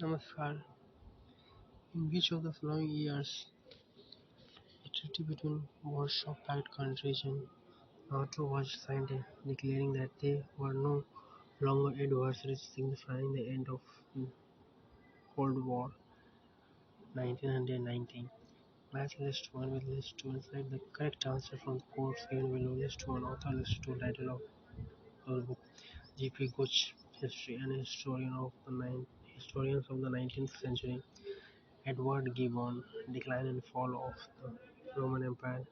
Namaskar. In which of the following years a treaty between Warsaw-pact countries and NATO was signed, declaring that they were no longer adversaries, signifying the end of Cold War 1990? Match list 1 with list 2 and select the correct answer from the quotes given below. List 1 author, list 2 title of the book. G.P. Gooch, history and historians of the 19th century. Edward Gibbon, Decline and Fall of the Roman Empire.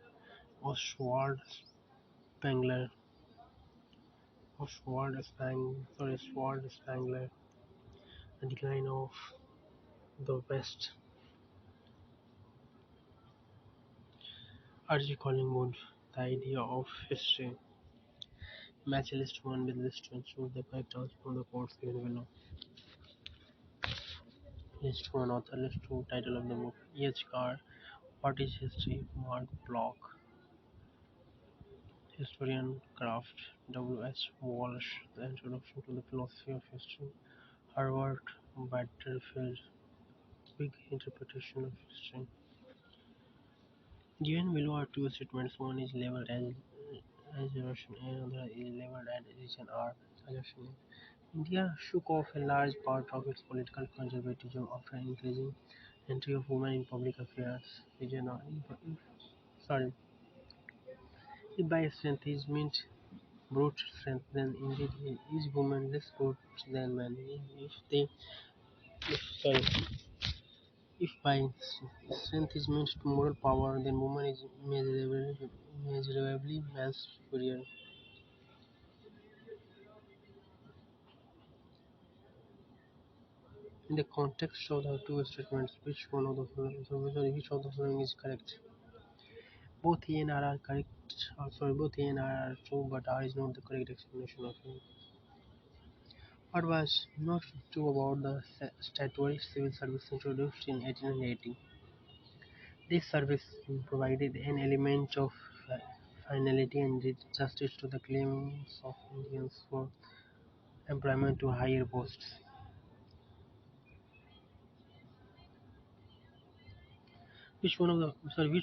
Oswald Spengler, Oswald Spengler, The Decline of the West. R.G. Collingwood, The Idea of History. Match list 1 with list 2 and choose the correct answer from the quotes given below. List 1 author, list 2 title of the book. E.H. Carr, What is History? Mark Block, Historian Craft. W.H. Walsh, The Introduction to the Philosophy of History. Harvard Battlefield, Big Interpretation of History. Given below are two statements. One is labeled as assertion A and another is labeled as region R. Assertion A. India shook off a large part of its political conservatism after increasing entry of women in public affairs. Region R. Sorry. If by strength is meant brute strength, then indeed is woman less brute than man. If by strength is meant to moral power, then woman is measurably man's superior. In the context of the two statements, which of the following is correct? Both A and R are correct. Both A and R are true, but R is not the correct explanation of A. What was not true about the statutory civil service introduced in 1880? This service provided an element of finality and did justice to the claims of Indians for employment to higher posts. Which one of the sorry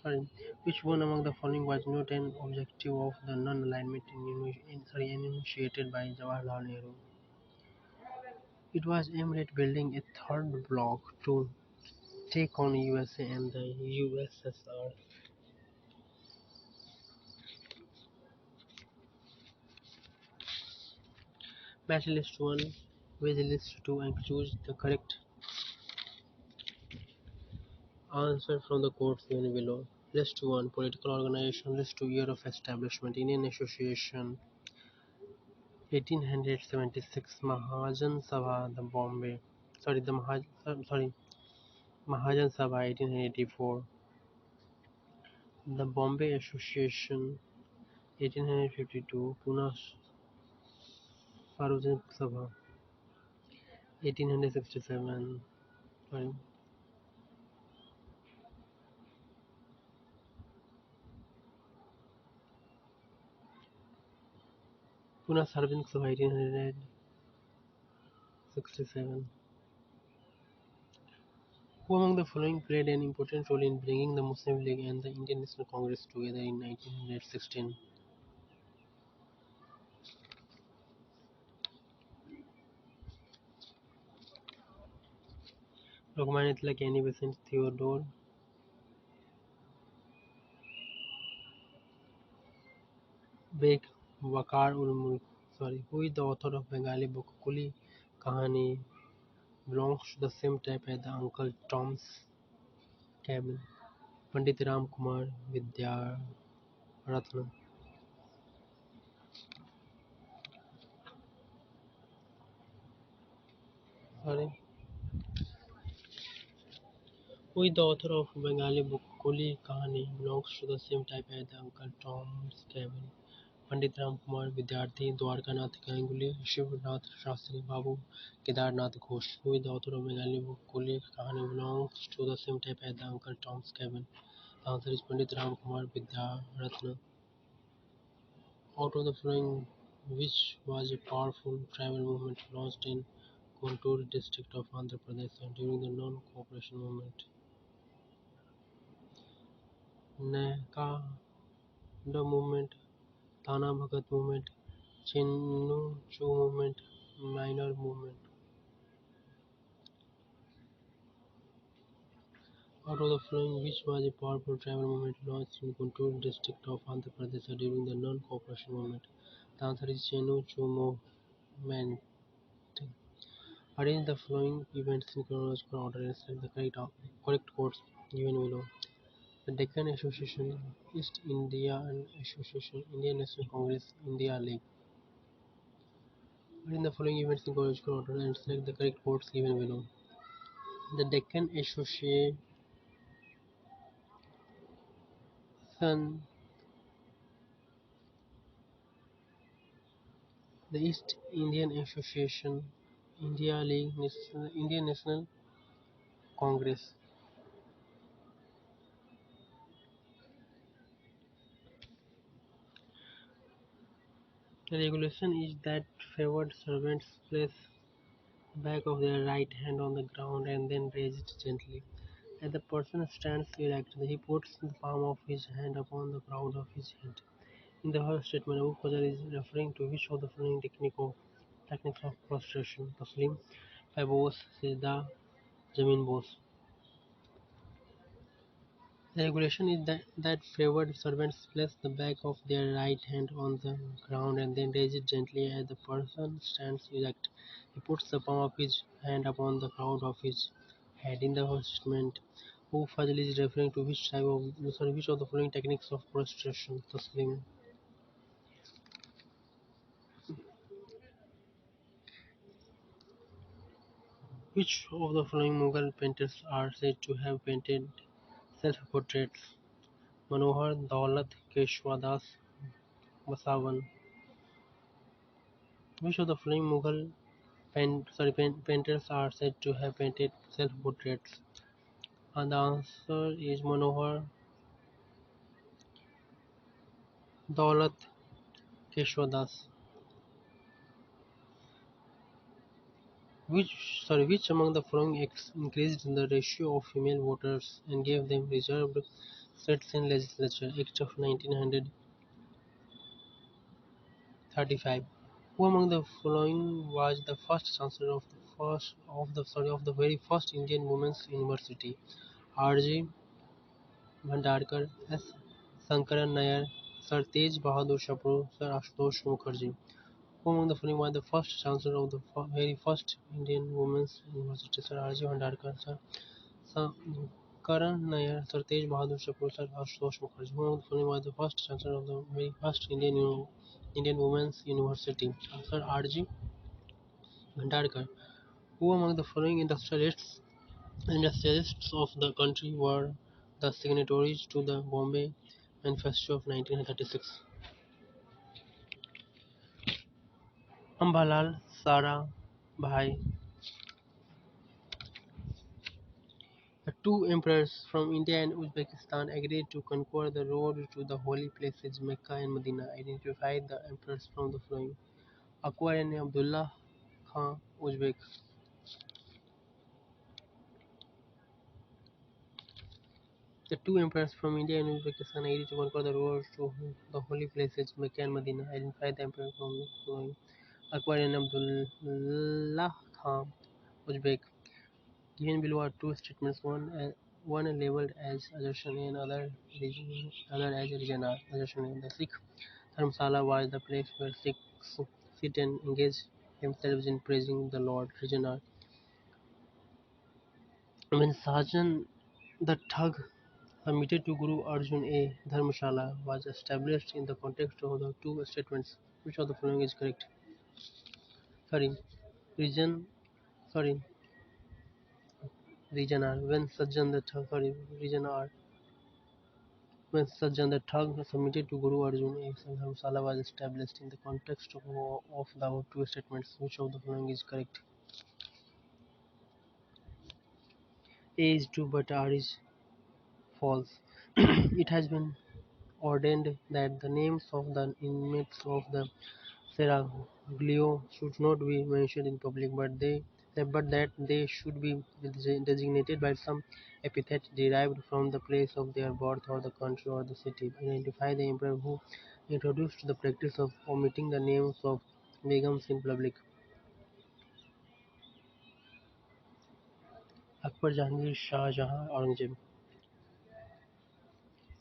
sorry which one among the following was not an objective of the non-alignment initiated by Jawaharlal Nehru? It was aimed at building a third bloc to take on USA and the USSR. Match list 1 with list 2 and choose the correct answer from the quotes given below. List 1 political organization. List 2 year of establishment. Indian Association 1876. Mahajan Sabha the Bombay sorry the Mahajan Sabha 1884. The Bombay Association 1852. Pune Sarvajanik Sabha 1867. Sorry. Pune Sarvajanik Sabha 1867. Who among the following played an important role in bringing the Muslim League and the Indian National Congress together in 1916? Lokmanya Tilak, Annie Besant, Theodore Beg, Wakar-ul-Mulk. Sorry, who is the author of Bengali book Kuli Kahani? Belongs to the same type as the Uncle Tom's Cabin. Pandit Ram Kumar Vidyaratna. Sorry, who is the author of Bengali book Kuli Kahani? Belongs to the same type as the Uncle Tom's Cabin. Pandit Ram Kumar Vidyarthi, Dwarkanath Ganguly, Shivnath Shastri, Babu Kedarnath Ghosh. Who is the author of Bengali book Kuli Kahani? Belongs to the same type as the Uncle Tom's Cabin. The answer is Pandit Ram Kumar Vidyaratna. Out of the following, which was a powerful tribal movement launched in Guntur district of Andhra Pradesh during the non-cooperation movement. Neka movement, Thana Bhagat movement, Chinnu Chu movement, minor movement. Out of the following, which was a powerful tribal movement launched in Guntur district of Andhra Pradesh during the non-cooperation movement? The answer is Chinnu Chu movement. Arrange the following events in chronological order and select the correct codes given below. The Deccan Association, East Indian Association, Indian National Congress, India League. Arrange the following events in chronological order and select the correct codes given below. The Deccan Association, the East Indian Association, India League, Indian National Congress. The regulation is that favored servants place back of their right hand on the ground and then raise it gently. As the person stands erect, he puts the palm of his hand upon the ground of his head. In the first statement, Abu Fazal is referring to which of the following techniques of prostration? Taslim, Fabos, Sida, Jamin Bos. The regulation is that favored servants place the back of their right hand on the ground and then raise it gently as the person stands erect. He puts the palm of his hand upon the crown of his head. In the first statement, Abu Fazl is referring to which of the following techniques of prostration? Taslim. Which of the following Mughal painters are said to have painted self-portraits? Manohar, Daulat, Keshwa Das, Basavan. Which of the following Mughal painters are said to have painted self-portraits? And the answer is Manohar, Daulat, Keshwa Das. Which among the following acts increased the ratio of female voters and gave them reserved seats in legislature? Act of 1935. Who among the following was the first chancellor of the very first Indian Women's University? R.G. Bhandarkar, S. Sankaran Nair, Sir Tej Bahadur Shapro, Sir Ashutosh Mukherjee. Who among the following was the first chancellor of the very first Indian Women's University? Sir R.G. Bhandarkar, Sir Sankaran Nair, Sir Tej Bahadur Shapro, Sir Ashutosh Mukherjee. Who among the following was the first chancellor of the very first Indian Women's University? Sir R.G. Bhandarkar. Who among the following industrialists of the country were the signatories to the Bombay Manifesto of 1936? Ambalal Sarabhai. The two emperors from India and Uzbekistan agreed to conquer the road to the holy places Mecca and Medina. Identify the emperors from the following: Akbar and Abdullah Khan, Uzbek. The two emperors from India and Uzbekistan agreed to conquer the road to the holy places Mecca and Medina. Identify the emperor from the following: Akbar and Abdullah Khan, Uzbek. Given below are two statements, one labeled as assertion and other as assertion. The Sikh Dharmsala was the place where Sikhs sit and engage themselves in praising the Lord. Regional. When Sajan the Thug submitted to Guru Arjun, a Dharmshala was established in the context of the two statements. Which of the following is correct? Sorry, region. Sorry, region R. When Sajan the Thug. Sorry, region R. When Sajjan the Thug submitted to Guru Arjun, a dharmsala was established in the context of the two statements. Which of the following is correct? A is true but R is false. It has been ordained that the names of the inmates of the seraglio should not be mentioned in public, but that they should be designated by some epithet derived from the place of their birth or the country or the city. Identify the emperor who introduced the practice of omitting the names of begums in public. Akbar, Jahangir, Shah Jahan, Aurangzeb.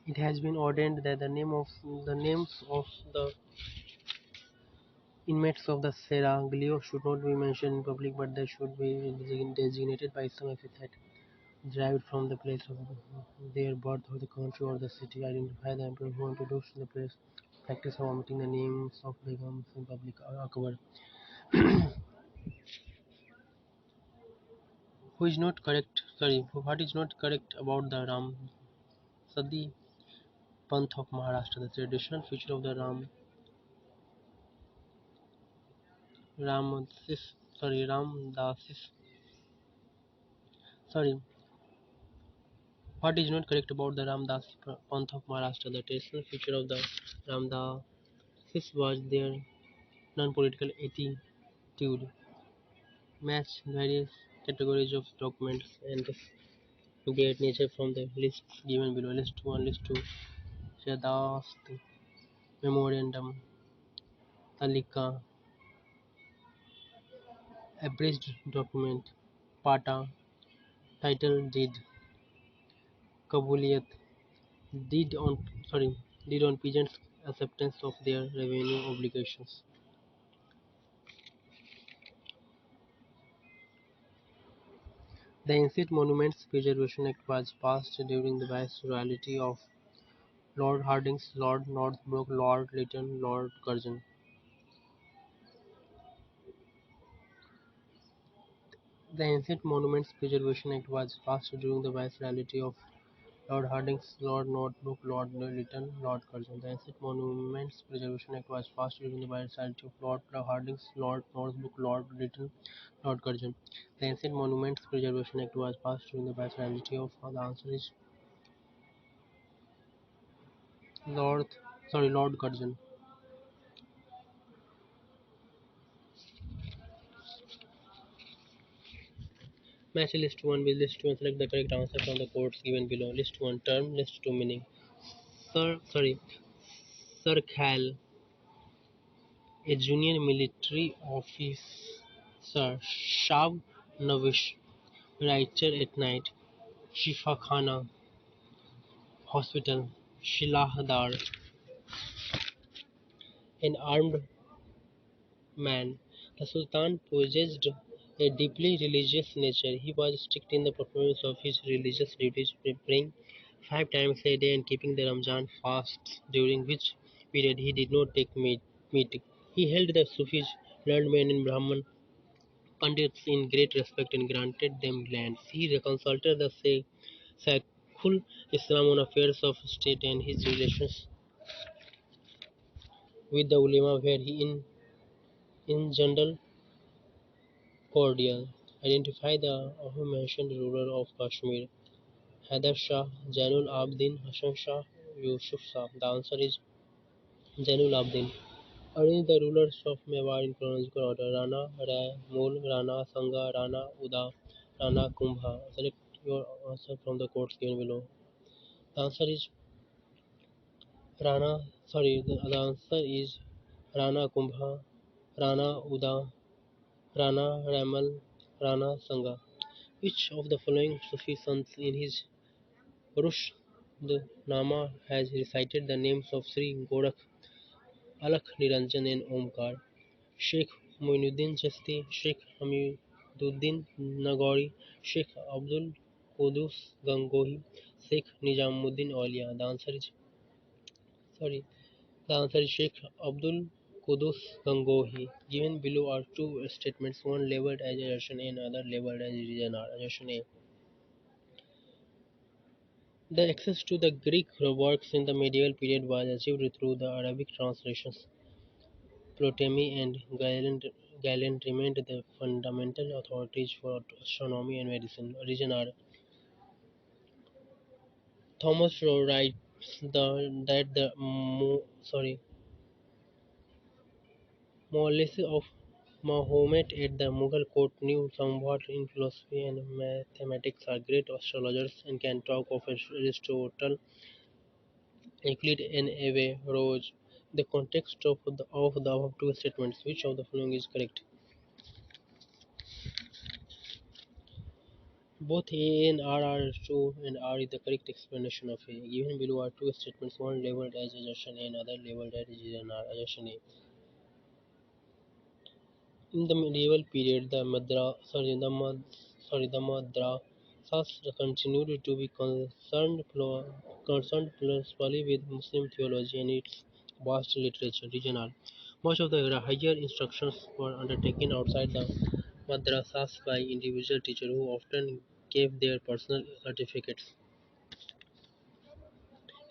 It has been ordained that the names of the inmates of the seraglio should not be mentioned in public, but they should be designated by some epithet derived from the place of their birth or the country or the city. Identify the emperor who introduced the practice of omitting the names of begums in public. Akbar. Who is not correct? Sorry, what is not correct about the Ram Sadi Panth of Maharashtra? The traditional feature of the Ramdasis, Ramdasis. Sorry, what is not correct about the Ramdas Panth of Maharashtra? The traditional feature of the Ramdasis was their non-political attitude, match various categories of documents and their nature from the lists given below. List 1, List 2, Shadast, Memorandum, Talika, Abridged document, Pata, Title Deed, Kabuliyat, deed on deed on peasants' acceptance of their revenue obligations. The Ancient Monuments Preservation Act was passed during the viceroyalty of Lord Hardinge, Lord Northbrook, Lord Lytton, Lord Curzon. The Ancient Monuments Preservation Act was passed during the viceroyalty of Lord Hardinge, Lord Northbrook, Lord Lytton, Lord Curzon. The Ancient Monuments Preservation Act was passed during the viceroyalty of Lord Hardinge, Lord Northbrook, Lord Lytton, Lord Curzon. The Ancient Monuments Preservation Act was passed during the viceroyalty of the answer is Lord Lord Curzon. Match list 1 with list 2 and select the correct answer from the codes given below. List 1 term, list 2 meaning. Sir Khal, a junior military officer, Shav Navish, writer at night, Shifakhana Hospital, Shilahdar, an armed man. The Sultan possessed a deeply religious nature. He was strict in the performance of his religious duties, praying 5 times a day and keeping the Ramzan fasts, during which period he did not take meat. He held the Sufis, learned men and Brahman Pandits in great respect and granted them lands. He consulted the Sheikhul Islam on affairs of state and his relations with the ulema were in general cordial. Identify the aforementioned ruler of Kashmir. Hyder Shah, Jainul Abidin, Hasan Shah, Yusuf Shah. The answer is Jainul Abidin. Arrange the rulers of Mewar in chronological order: Rana Raimul, Rana Sanga, Rana Uda, Rana Kumbha. Select your answer from the quotes given below. The answer is the answer is Rana Kumbha, Rana Uda, Rana Ramal, Rana Sanga. Which of the following Sufi sons in his Rushdnama has recited the names of Sri Gorakh, Alakh Niranjan and Omkar? Sheikh Moinuddin Chasti, Sheikh Hamiduddin Nagori, Sheikh Abdul Qudus Gangohi, Sheikh Nizamuddin Aulia. Sorry, the answer is Sheikh Abdul Qudus Gangohi. Given below are two statements, one labeled as assertion and other labeled as reason. Assertion A. The access to the Greek works in the medieval period was achieved through the Arabic translations. Ptolemy and Galen remained the fundamental authorities for astronomy and medicine. Origin are Thomas Rowe writes that the Morales of Mahomet at the Mughal court knew somewhat in philosophy and mathematics, are great astrologers, and can talk of Aristotle, Euclid, and Averroes. The context of the above two statements, which of the following is correct? Both A and R are true, and R is the correct explanation of A. Given below are two statements, one labeled as assertion A and other labeled as assertion A. In the medieval period, the Madrasas continued to be concerned principally with Muslim theology and its vast literature. Regional. Much of the higher instructions were undertaken outside the madrasas by individual teachers who often gave their personal certificates.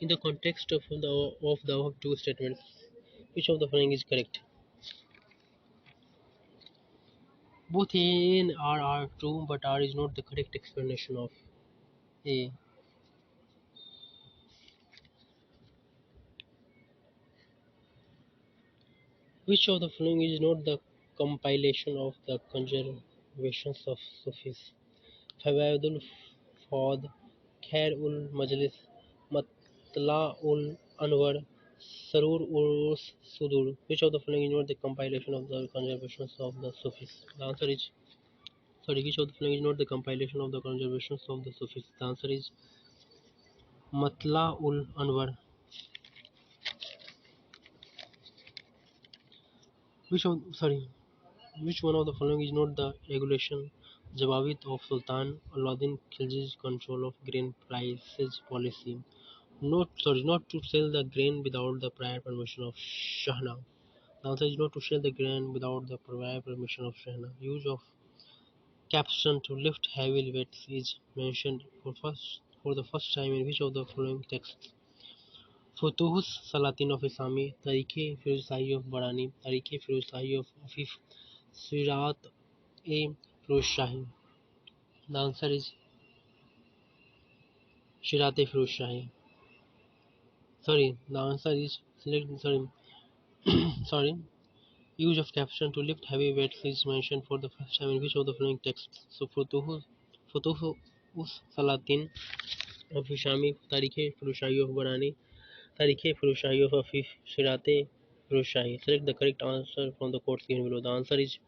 In the context of the above two statements, which of the following is correct? Both A and R are true, but R is not the correct explanation of A. Which of the following is not the compilation of the conversations of Sufis? Fawaidul Fawd, Khair ul Majlis, Matla ul Anwar, Sarur ul Sudur. Which of the following is not the compilation of the conversations of the Sufis? The answer is sorry. Which of the following is not the compilation of the conversations of the Sufis? The answer is Matla ul Anwar. Which of sorry Which one of the following is not the regulation Jawabit of Sultan Alauddin Khilji's control of grain prices policy? Not to sell the grain without the prior permission of Shahna. The answer is not to sell the grain without the prior permission of Shahna. Use of caption to lift heavy weights is mentioned for the first time in which of the following texts? Futuhus Salatin of Isami, Tariqe Firuzai of Barani, Tariqe Firuzai of Afif, Sirat A. Firuzshahi. The answer is Shirat-e Firuzshahi. The answer is sorry. Use of caption to lift heavy weights is mentioned for the first time in which of the following texts? So Futuhus Salatin of Ishami, Tariqe Firuzshahi of Barani, Tariqe Firuzshahi of Afif, Sirat-e Firuzshahi. Select the correct answer from the quotes given below. The answer is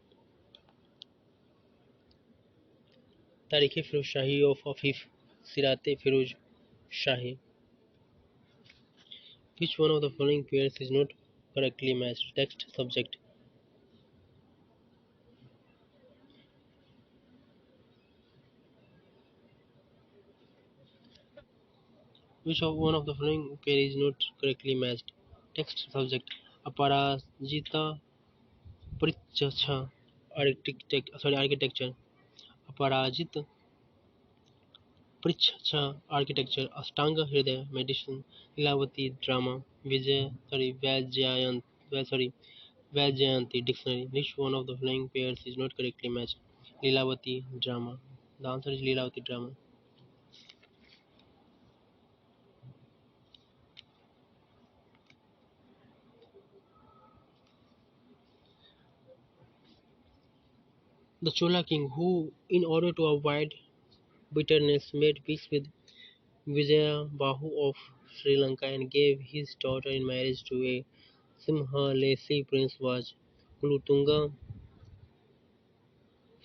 Tariqe Firuzshahi of Afif, Sirat-e Firuzshahi. Which one of the following pairs is not correctly matched? Text subject. Which of one of the following pair is not correctly matched? Text subject. Aparajita Prichacha architecture. Aparajit Prichacha architecture. Astanga Hridaya medicine. Lilavati drama. Vajjayanti dictionary. Which one of the following pairs is not correctly matched? Lilavati drama. The answer is Lilavati drama. The Chola king, who, in order to avoid bitterness, made peace with Vijayabahu of Sri Lanka and gave his daughter in marriage to a Simhalesi prince, was Kulutunga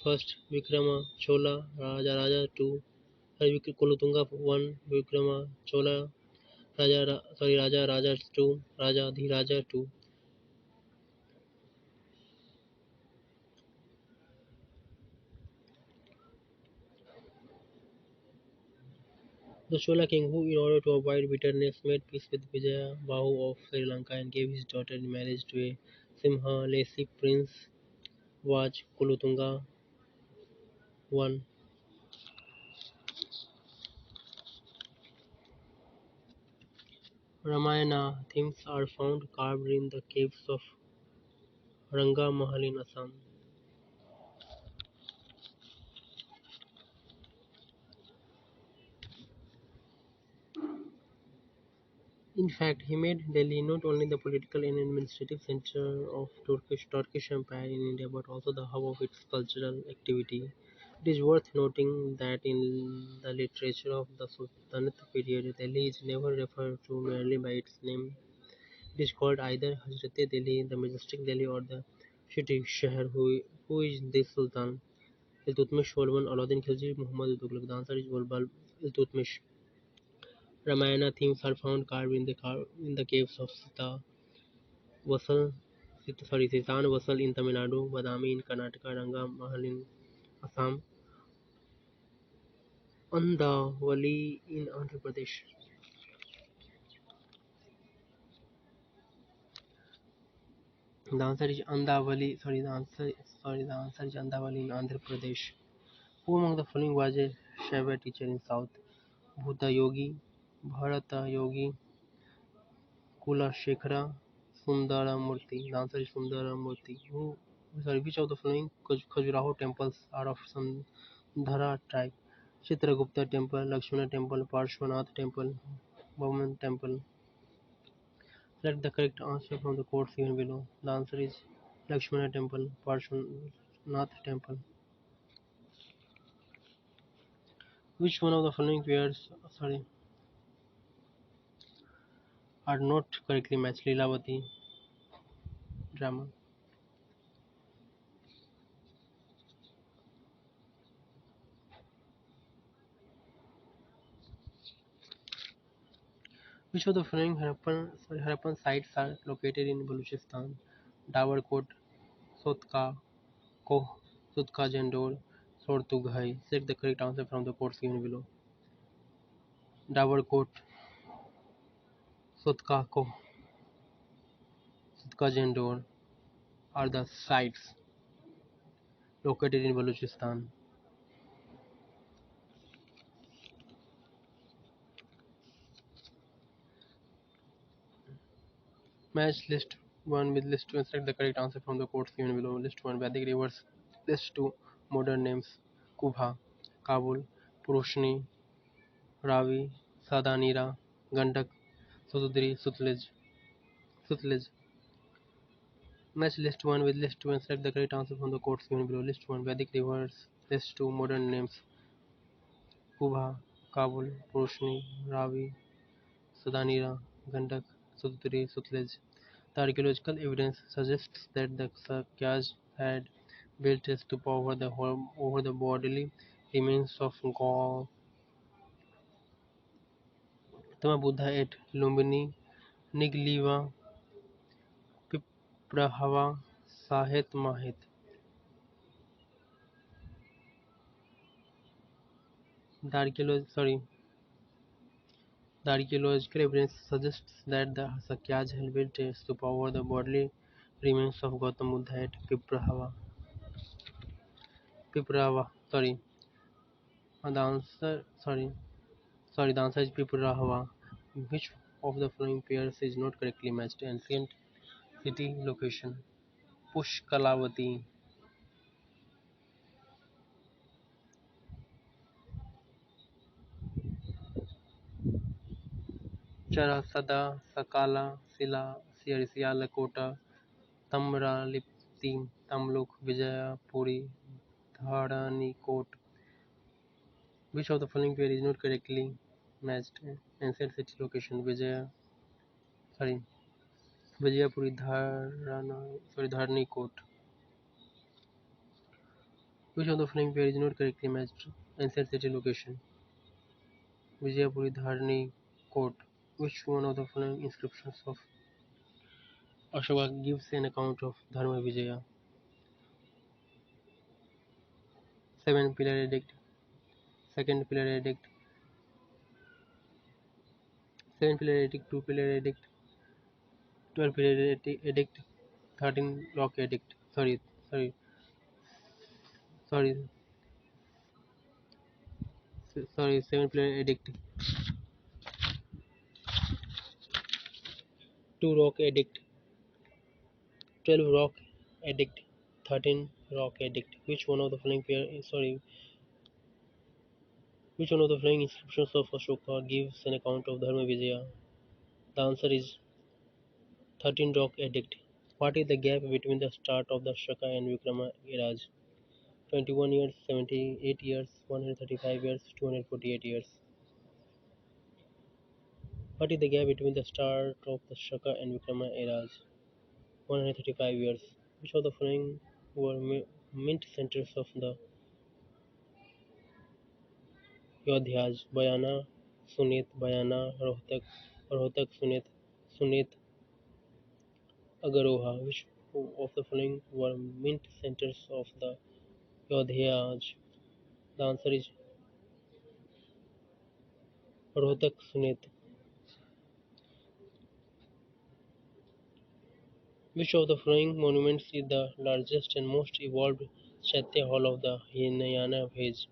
first, Vikrama Chola Raja 2, Kulutunga 1, Vikrama Chola Raja 2, Raja Dhiraja 2. The Chola king, who, in order to avoid bitterness, made peace with Vijayabahu of Sri Lanka and gave his daughter in marriage to a Simhalesi prince, was Kulutunga I. Ramayana themes are found carved in the caves of Ranga Mahal in Assam. In fact, he made Delhi not only the political and administrative center of Turkish Empire in India but also the hub of its cultural activity. It is worth noting that in the literature of the Sultanate period, Delhi is never referred to merely by its name. It is called either Hazrat Delhi, the majestic Delhi, or the city Shahar. Who is this Sultan? Iltutmish, Sultan Alauddin Khilji, Muhammad Tughlaq. The answer is Bulbul Iltutmish. Ramayana themes are found carved in the caves of Vasal, Sitan Vasal in Tamil Nadu, Badami in Karnataka, Ranga Mahal in Assam, Andavali in Andhra Pradesh. The answer is Andavali. The answer is Andavali in Andhra Pradesh. Who among the following was a Shaiva teacher in South? Bhuta Yogi, Bharata Yogi, Kula Sundaramurti. The answer is Sundaramurti. Which of the following Khajuraho temples are of Sandhara tribe? Chitragupta temple, Lakshmana temple, Parshvanath temple, Bhavan temple. Select the correct answer from the quotes given below. The answer is Lakshmana temple, Parshvanath temple. Which one of the following are not correctly matched? Leelavati drama. Which of the following Harappan sites are located in Balochistan? Dawarkot, Sotka, Koh, Sutka Jandor, Sortughai. Select the correct answer from the quotes given below. Dawarkot, Sotka, Koh, Sutka Jandor are the sites located in Balochistan. Match list 1 with list 2 and select the correct answer from the quotes given below. List 1 Vedic rivers. List 2 modern names. Kubha, Kabul, Purushni, Ravi, Sadanira, Gandak, Sududri, Sutlej. Match list 1 with list 2 and select the correct answer from the quotes given below. List 1 Vedic rivers. List 2 modern names. Kubha, Kabul, Purushni, Ravi, Sadanira, Gandak, Sududri, Sutlej. The archaeological evidence suggests that the Sakyas had built a stupa over the bodily remains of Gautama Buddha at Lumbini, Nigliva, Piprahava, Sahet Mahet. The archaeological evidence suggests that the Sakyas had built a stupa over the bodily remains of Gautama Buddha at Piprahava. The answer is Piprahava. Which of the following pairs is not correctly matched? Ancient city location. Pushkalavati, Charasada, Sakala, Sialakota, Tamralipti, Tamluk, Vijayapuri, Dharanikot. Which of the following pair is not correctly matched? Ancient city location. Sorry, Vijayapuri, Dharanikot. Which of the following pair is not correctly matched? Ancient city location. Vijayapuri, Dharanikot. Which one of the following inscriptions of Ashoka gives an account of Dharma Vijaya? Seven pillar edict, second pillar edict, seven pillar edict, two pillar edict, 12 pillar edict, 13 rock edict. Sorry, sorry, sorry. Seven pillar edict, two rock edict, 12 rock edict, 13 rock edict. Which one of the following inscriptions of Ashoka gives an account of Dharma Vijaya? The answer is 13 rock edict. What is the gap between the start of the Shaka and Vikrama eras? 21 years, 78 years, 135 years, 248 years. What is the gap between the start of the Shaka and Vikrama eras? 135 years. Which of the following were mint centers of the Yodhyas? Bayana, Sunit, Bayana, Rohtak, Sunit, Agaroha. Which of the following were mint centers of the Yodhyas? The answer is Rohtak, Sunit. Which of the following monuments is the largest and most evolved Chaitya hall of the Hinayana phase?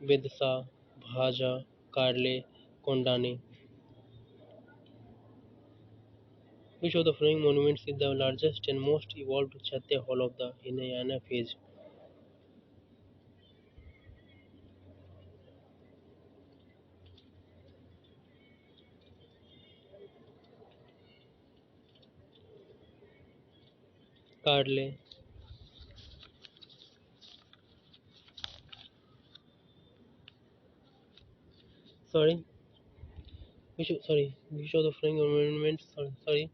Vidsa, Bhaja, Karle, Kondani. Which of the following monuments is the largest and most evolved Chaitya hall of the Hinayana phase? Karle. Sorry. Which of the following monuments? Sorry.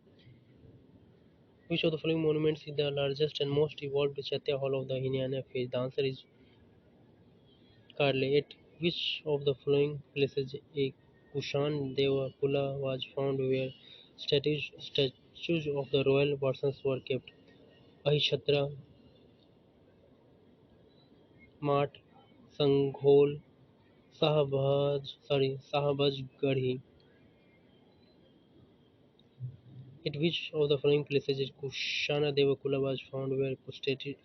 Which of the following monuments is the largest and most evolved Chaitya hall of the Hinayana phase? The answer is Karle. 8. Which of the following places a Kushan Devakula was found where statues of the royal persons were kept? Ahishatra, Mat, Sanghol, Sahabaj Garhi. At which of the following places is Kushana Devakula was found where statues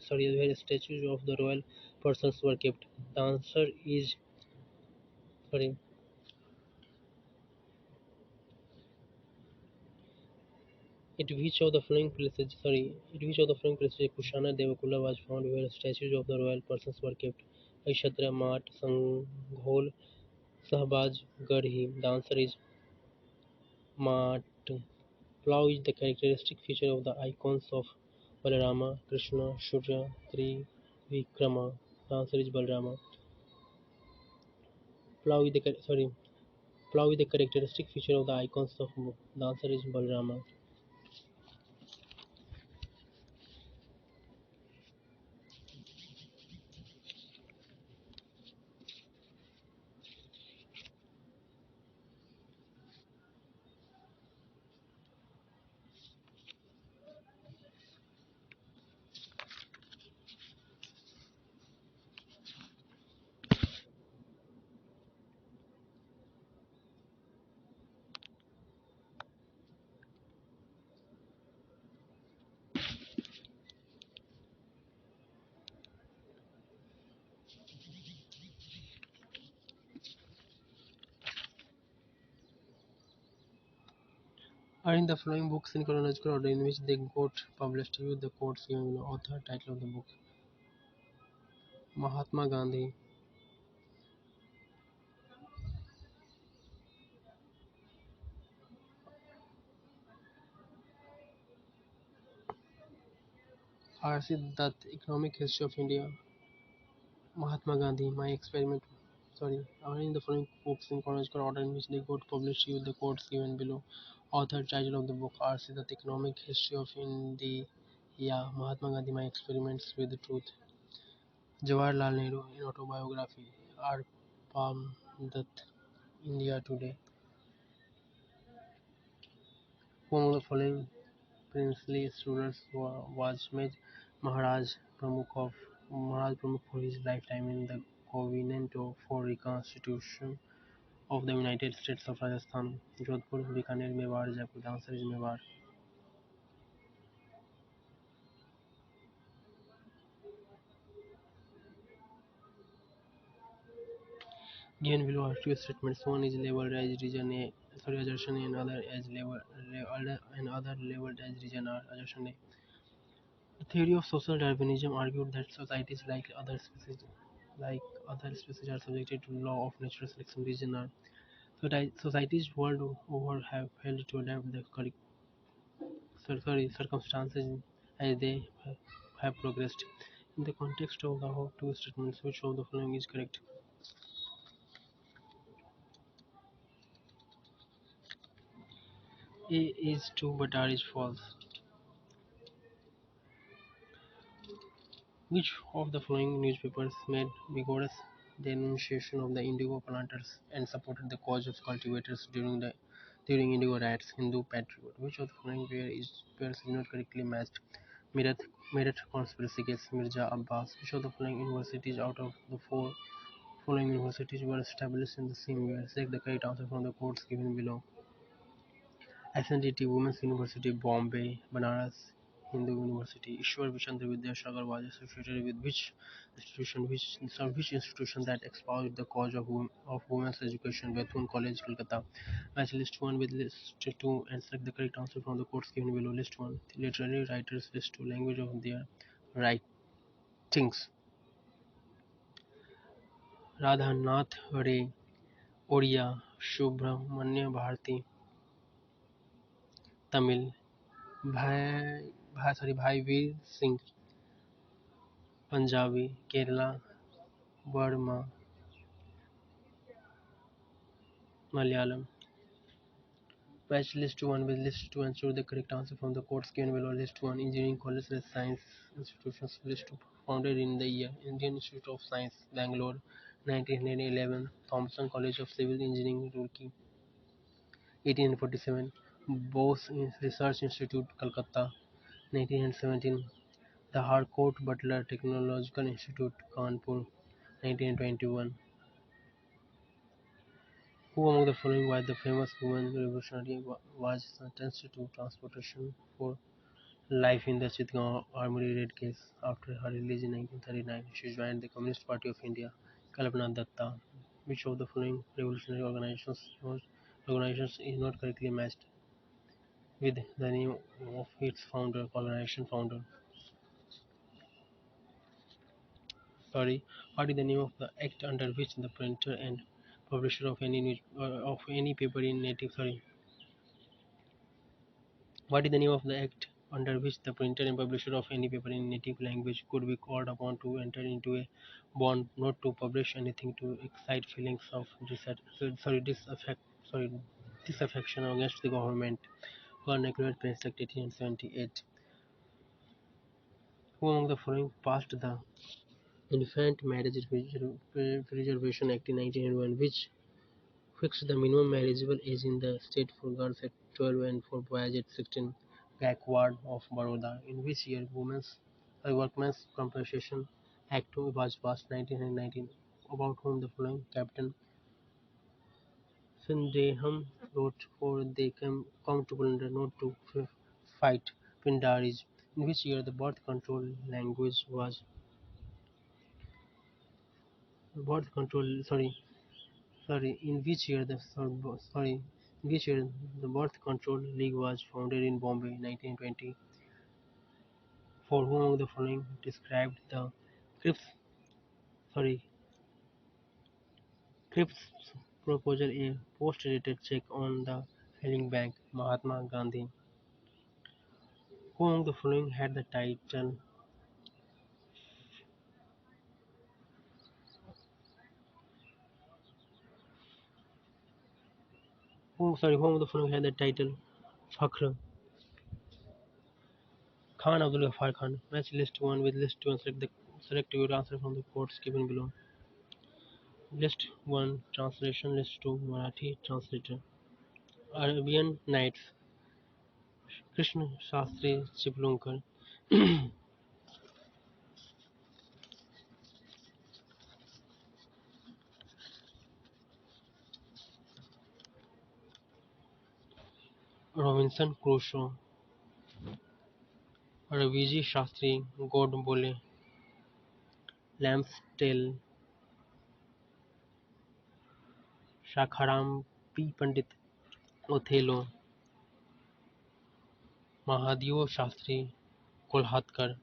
of the royal persons were kept? The answer is sorry. At which of the following places is Kushana Devakula was found where statues of the royal persons were kept? Aishatra, Mat, Sanghol, Sahabaj Garhi. The answer is Mat. Plow is the characteristic feature of the icons of Balarama, Krishna, Surya, Trivikrama. The answer is Balarama. Plow is the Plow is the characteristic feature of the icons of the answer is Balarama. Are in the following books in chronological order in which they got published? Use the quotes given below. Author, title of the book. Mahatma Gandhi. R.C. Dutt, Economic History of India. Mahatma Gandhi, My Experiment. Are in the following books in chronological order in which they got published? Use the quotes given below. Author, title of the book. R.C. Dutt, Economic History of India. Mahatma Gandhi, My Experiments with the Truth. Jawaharlal Nehru in autobiography. R. Palm Dutt, India Today. Whom of the following princely rulers was made Maharaj Pramukh for his lifetime in the Covenant for Reconstitution of the United States of Rajasthan? Jodhpur, Bikaner, Mewar, Jaipur. The answer is Mewar. Given below are two statements. One is labeled as region A, assertion A, and other labeled as region R, assertion A. The theory of social Darwinism argued that societies like other species are subjected to law of natural selection. Region R. Societies world over have failed to adapt the circumstances as they have progressed. In the context of the above two statements, which of the following is correct? A is true but R is false. Which of the following newspapers made vigorous denunciation of the indigo planters and supported the cause of cultivators during indigo riots? Hindu Patriot. Which of the following pairs is not correctly matched? Meerut Meerut conspiracy case Mirza Abbas. Which of the following universities out of the four following universities were established in the same year? Select the correct answer from the quotes given below. SNDT Women's University, Bombay, Banaras Hindu University. Ishwar Vishandra Vidyasagar was associated with which institution that espoused the cause of women's education? Bethune College, Kolkata. Match list 1 with list 2 and select the correct answer from the quotes given below. List 1. Literary writers. List 2. Language of their writings. Radhanath Ray, Oriya, Subramanya Bharati, Tamil. Bhai Vir Singh Punjabi Kerala Burma Malayalam Match list 1 with list 2 and choose the correct answer from the quotes given below. List 1 Engineering College and Science Institutions. List 2 Founded in the year Indian Institute of Science Bangalore 1911. Thompson College of Civil Engineering Roorkee 1847. Bose Research Institute Calcutta 1917. The Harcourt Butler Technological Institute Kanpur 1921. Who among the following was the famous woman revolutionary was sentenced to transportation for life in the Chittagong Armory Raid case after her release in 1939? She joined the Communist Party of India. Kalpana Datta. Which of the following revolutionary organizations is not correctly matched with the name of its organization founder? Sorry, what is the name of the act under which the printer and publisher of any of any paper in native sorry What is the name of the act under which the printer and publisher of any paper in native language could be called upon to enter into a bond not to publish anything to excite feelings of sorry disaffection against the government? Vernacular Press Act 1878. Who among the following passed the Infant Marriage Preservation Act in 1901, which fixed the minimum marriageable age in the state for girls at 12 and for boys at 16? Gaikwad of Baroda. In which year Workmen's Compensation Act was passed? 1919. About whom the following Captain Sandeham wrote, "For they come to plunder, not to fight." Pindaris. In which year the birth control language was birth control sorry in which year the sorry in which year the birth control league was founded in Bombay? 1920. For whom among the following described the Cripps sorry Cripps proposal a post-dated check on the failing bank? Mahatma Gandhi. Who among the following had the title who among the following had the title Fakhr Khan Abdul Ghaffar Khan? Match list 1 with list 2 and select your answer from the quotes given below. List 1 Translation. List 2 Marathi translator. Arabian Nights Krishna Shastri Chiplunkar. Robinson Crusoe. Raviji Shastri God Bole. Lamb's Tale. Shakharam P. Pandit. Othello. Mahadev Shastri Kolhatkar.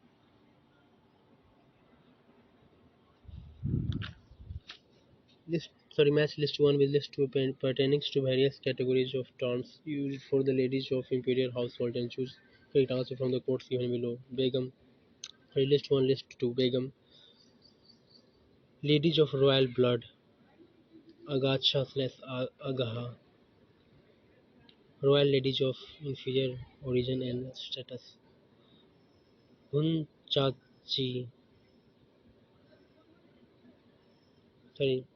List Match list 1 with list 2 pertaining to various categories of terms used for the ladies of imperial household and choose correct answer from the quotes given below. Begum. List 1, list 2. Begum. Ladies of royal blood. Agacha slash Agaha. Royal ladies of inferior origin and status. Hunchachi. Sorry.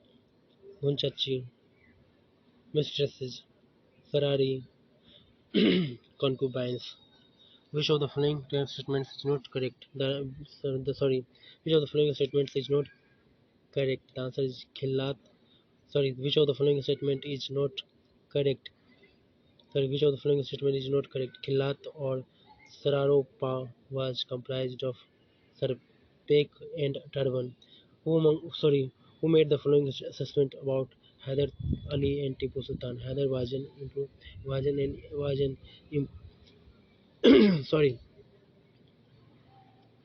Hunchachi. Mistresses. Sarari. Concubines. Which of the following statements is not correct? Which of the following statements is not correct? The answer is Khillat. Which of the following statement is not correct? Which of the following statement is not correct? Khillat or Sararopa was comprised of Sarpek and Turban. Who made the following assessment about Hyder Ali and Tipu Sultan? Hyder sorry,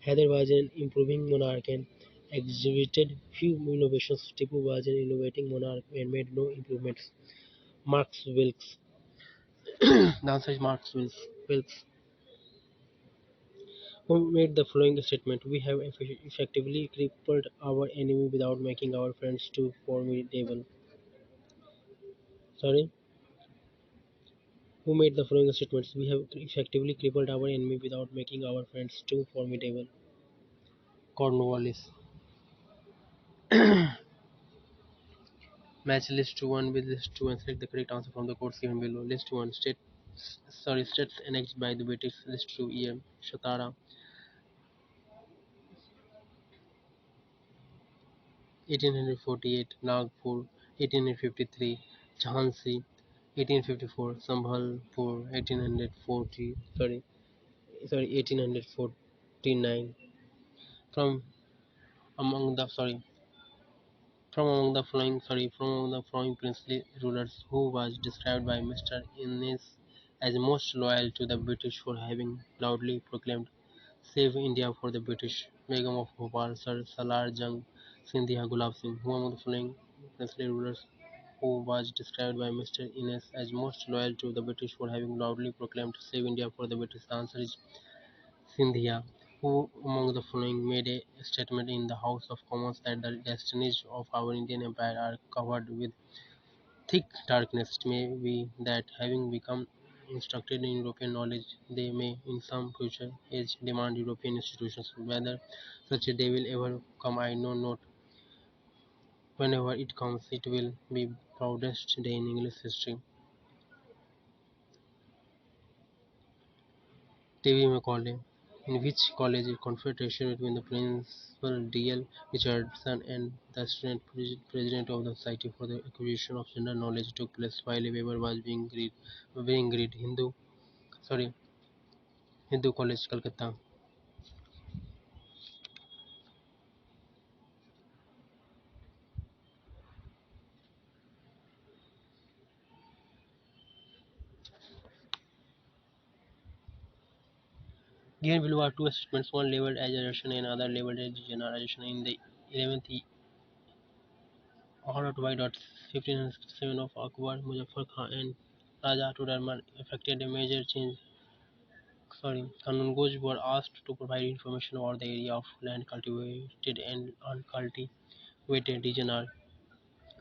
Hyder was an improving monarch and exhibited few innovations. Tipu was an innovating monarch and made no improvements. Marx Wilkes. The answer is Marx Wilkes. Who made the following statement? We have effectively crippled our enemy without making our friends too formidable. Sorry? Who made the following statements? We have effectively crippled our enemy without making our friends too formidable. Cornwallis. Match list 1 with list 2 and select the correct answer from the quotes given below. List 1 states annexed by the British. List 2 year Shatara 1848, Nagpur 1853, Jhansi 1854, Sambhalpur 1849. From among the from among the following princely rulers, who was described by Mr. Innes as most loyal to the British for having loudly proclaimed "Save India for the British"? Begum of Bhopal, Sir Salar Jung, Sindhia, Gulab Singh. Who among the following princely rulers who was described by Mr. Innes as most loyal to the British for having loudly proclaimed "Save India for the British"? The answer is Scindia. Who among the following made a statement in the House of Commons that the destinies of our Indian Empire are covered with thick darkness? It may be that, having become instructed in European knowledge, they may in some future age demand European institutions. Whether such a day will ever come, I know not. Whenever it comes, it will be proudest day in English history. T.V. Macaulay. In which college a confrontation between the principal D.L. Richardson and the student president of the Society for the Acquisition of General Knowledge took place while a paper was being read? Hindu College, Calcutta. Given below are two statements, one labeled as a Russian and other labeled as generalization. In the 11th R.Y. 1567 of Akbar, Muzaffar Khan and Raja Todarman effected a major change. Kanungos were asked to provide information about the area of land cultivated and uncultivated region are.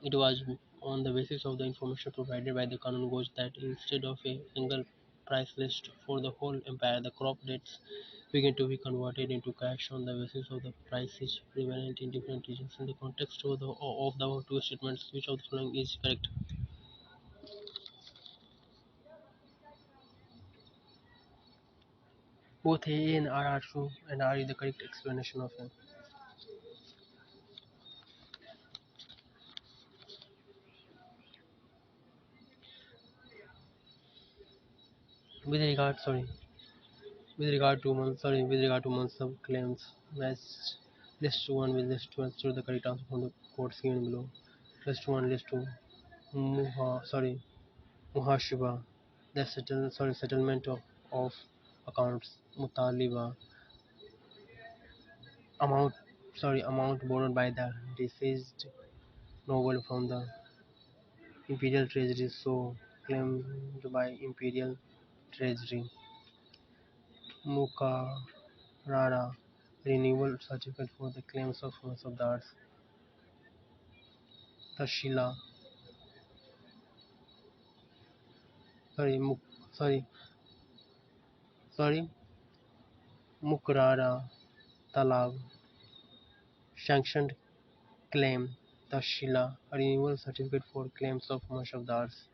It was on the basis of the information provided by the Kanungos that, instead of a single price list for the whole empire, the crop dates began to be converted into cash on the basis of the prices prevalent in different regions. In the context of the two statements, which of the following is correct? Both A and R are true, and R is the correct explanation of A. With regard, sorry, with regard to Mansab claims, match list 1 with list 2 and choose the correct answer from the quotes given below. List 1, list 2. Muhashiba, the settlement of accounts. Mutaliba, amount amount borrowed by the deceased noble from the Imperial Treasury so claimed by Imperial Treasury. Mukarara renewal certificate for the claims of House of the Arts. Tashila, sorry, sorry, sorry, Mukarara Talab sanctioned claim. Tashila, renewal certificate for claims of House of the Arts.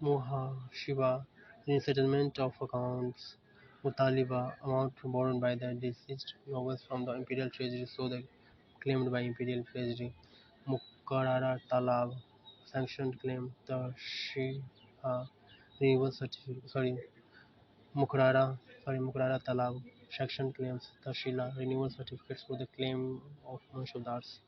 Muhashiba, resettlement of accounts. Mutaliba, amount borrowed by the deceased nobles from the imperial treasury, so the claimed by imperial treasury. Mukarara Talab, sanctioned claim. Tashiha, renewal certificate. Mukarara Talab, sanctioned claims. Tashila, renewal certificates for the claim of Manshudars.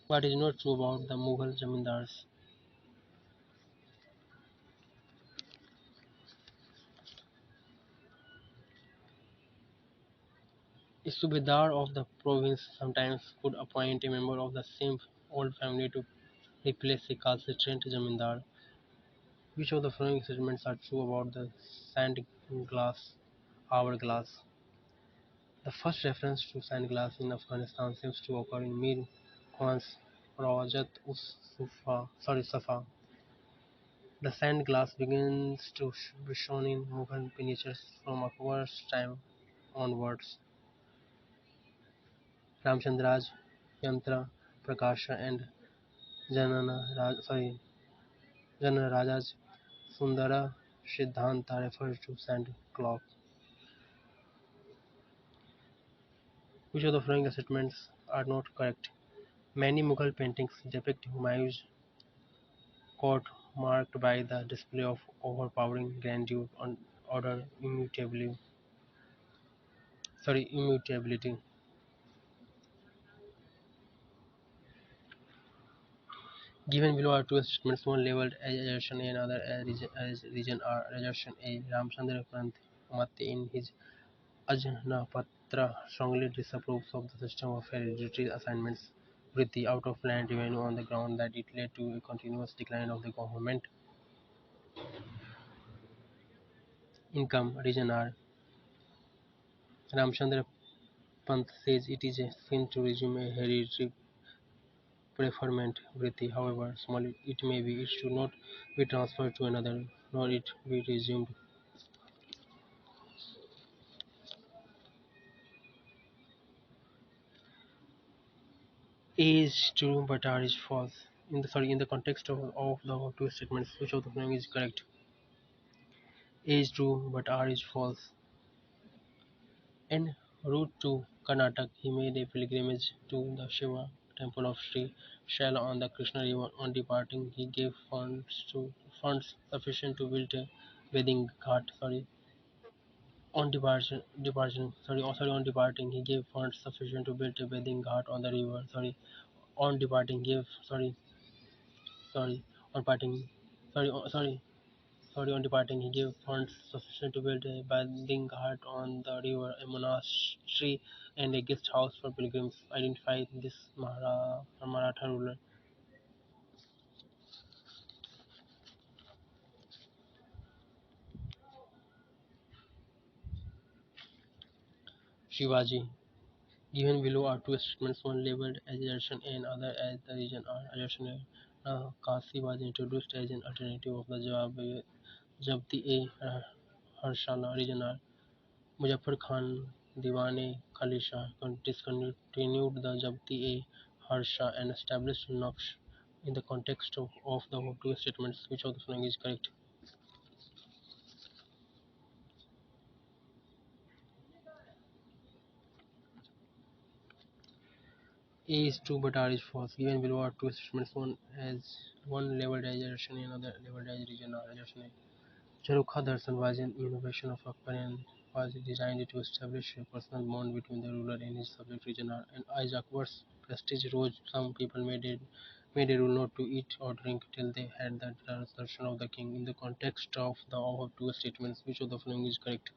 What is not true about the Mughal Zamindars? A subedar of the province sometimes could appoint a member of the same old family to replace a recalcitrant zamindar. Which of the following statements are true about the sand glass hourglass? The first reference to sand glass in Afghanistan seems to occur in Mir Khan's Rajat us Safa. The sand glass begins to be shown in Mughal miniatures from Akbar's time onwards. Ramchandraj, Yantra, Prakasha, and Janaraja's Sundara Siddhanta refers to sand clock. Which of the following statements are not correct? Many Mughal paintings depict Humayun's court marked by the display of overpowering grandeur and order immutability. Given below are two statements, one labeled as assertion A and another as region or assertion A. Ramchandra Pant Amate in his Ajnapatra strongly disapproves of the system of hereditary assignments with the out of land revenue on the ground that it led to a continuous decline of the government income. Region R. Ramchandra Pant says it is a sin to resume a hereditary preferment vritti, however small it may be, it should not be transferred to another, nor it be resumed. A is true but R is false. In the context of the two statements, which of the following is correct? A is true but R is false. En route to Karnataka, he made a pilgrimage to the Shiva temple of Sri Shaila on the Krishna river. On departing, he gave funds sufficient to build a bathing ghat. On departing, he gave funds sufficient to build a bathing ghat on the river. On departing, gave sorry. On parting, sorry. On departing, he gave funds sufficient to build a bathing ghat on the river, a monastery, and a guest house for pilgrims. Identify this Maratha ruler. Shivaji. Given below are two statements, one labeled as assertion A and other as the region R. Assertion A. Kasi was introduced as an alternative of the Jabti A. Harshala region R. Muzaffar Khan Diwan-e-Khalisha discontinued the Jabti-e-Harsha and established Naqsh. In the context of the two statements, which of the following is correct? A is true but R is false. Given below are two statements, one labeled as assertion and another labeled as region or assertion. Charukha Darshan was an innovation of Akbar and was designed to establish a personal bond between the ruler and his subject region. And as Akbar's prestige rose, some people made it made a rule not to eat or drink till they had the dissolution of the king. In the context of the above two statements, which of the following is correct?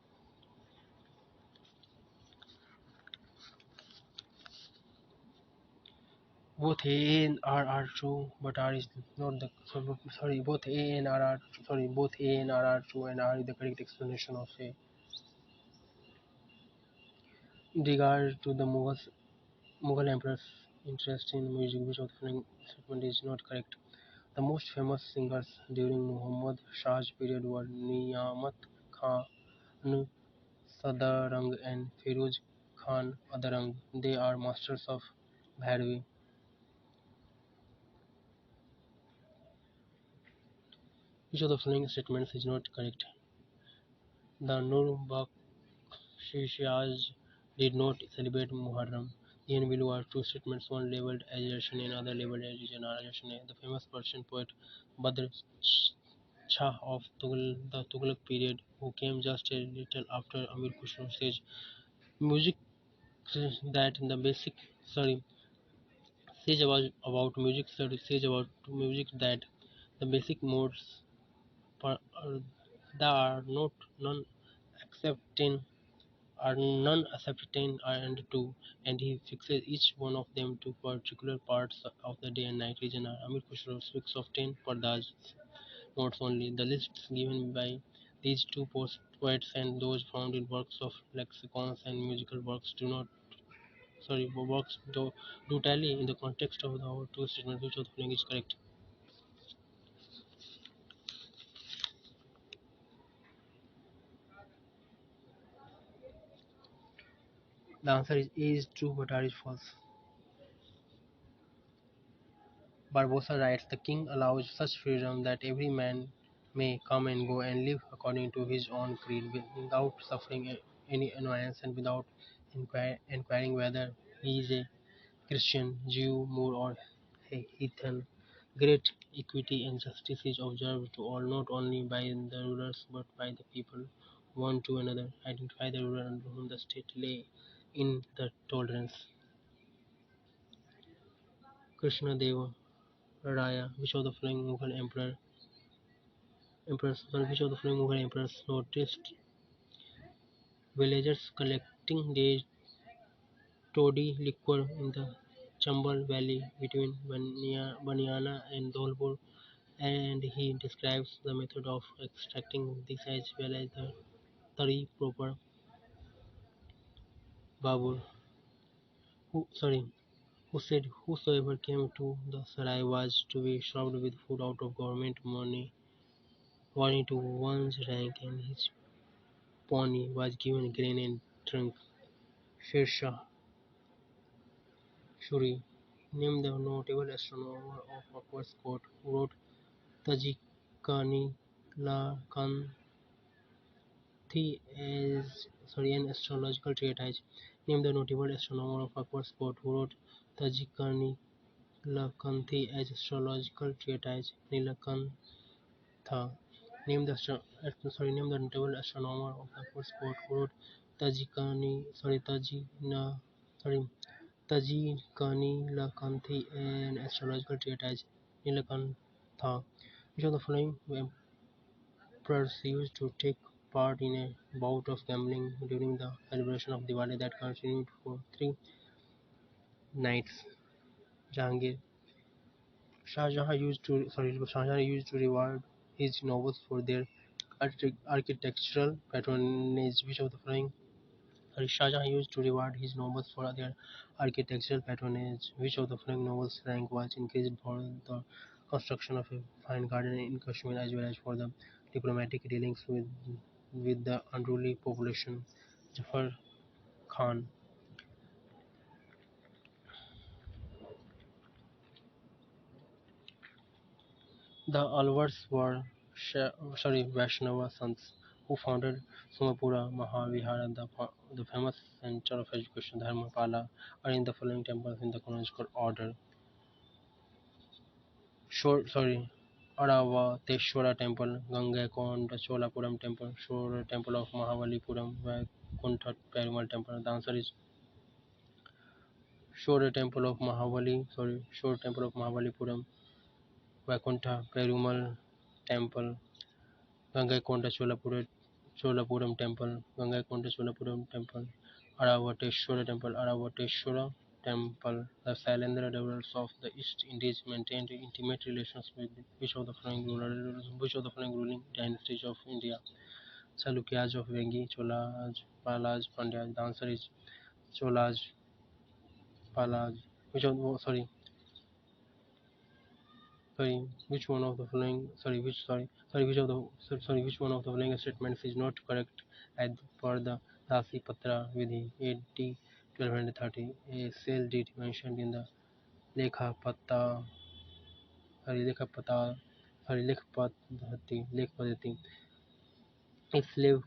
Both A and R are true, but R is not the sorry. Both A and R are sorry. Both A and R are true, and R is the correct explanation of A. In regard to the Mughal emperor's interest in music, which of the following statement is not correct? The most famous singers during Muhammad Shah's period were Niyamat Khan Sadarang and Firuz Khan Adarang. They are masters of Bhairavi. Which of the following statements is not correct? The Shishas did not celebrate Muharram. The below are two statements, one labeled as Russian and other labeled as Russian. The famous Persian poet Badr Shah of the Tughlaq period, who came just a little after Amir Khusro, says music that the basic sorry says about music that the basic modes that are not none accepting are non-accepting and two, and he fixes each one of them to particular parts of the day and night region. Amir Khusro speaks of 10 pardas modes only. The lists given by these two poets and those found in works of lexicons and musical works do tally in the context of the our two statements. Which of the following is correct? The answer is A is true but R is false. Barbosa writes, the king allows such freedom that every man may come and go and live according to his own creed without suffering any annoyance and without inquiring whether he is a Christian, Jew, Moor, or heathen. Great equity and justice is observed to all, not only by the rulers but by the people. One to another, identify the ruler under whom the state lay in the tolerance. Krishna Deva Raya, which of the following Mughal which of the following Mughal emperors noticed villagers collecting their toddy liquor in the Chambal Valley between Baniana and Dholpur, and he describes the method of extracting this as well as the tari proper. Babur, who said whosoever came to the sarai was to be served with food out of government money according to one's rank, and his pony was given grain and drink. Sher Shuri, named the notable astronomer of Upper Court, who wrote Tajikani La an astrological treatise. Named the notable astronomer of Upper Court, who wrote Tajikani La as astrological treatise. Nilakantha. Name the notable astronomer of Upper Court, who wrote sorry, Tajikani-La an astrological treatise. Nilakantha. Which of the following emperors used to take part in a bout of gambling during the celebration of Diwali that continued for 3 nights? Jahangir. Shah Jahan used to reward his nobles for their architectural patronage. Which of the following Shah Jahan used to reward his nobles for their architectural patronage. Which of the following nobles' rank was increased for the construction of a fine garden in Kashmir as well as for the diplomatic dealings with the unruly population? Jafar Khan. The Alwars were Vaishnava sons who founded Somapura Mahavihara, the famous center of education. Dharmapala are in the following temples in the chronological order: Aravateshwara Temple, Gangaikonda Cholapuram Temple, Shore Temple of Mahabalipuram, Vaikuntha Perumal Temple. The answer is Shore Temple of Mahabalipuram, Vaikuntha Perumal Temple, Gangaikonda Cholapuram Temple, Aravateshwara Temple. The Sailendra developers of the East Indies maintained intimate relations with which of the following ruling dynasties of India? Chalukyas of Vengi, Cholas, Palas, Pandyas. The answer is Cholas, Palas. Which of sorry sorry which one of the following sorry which sorry which of the which one of the following statements is not correct as per the Dasi Patra Vidhi 80 1230? A sale deed mentioned in the Lekha Patta Lekha Pata Lekh Padhati. If slave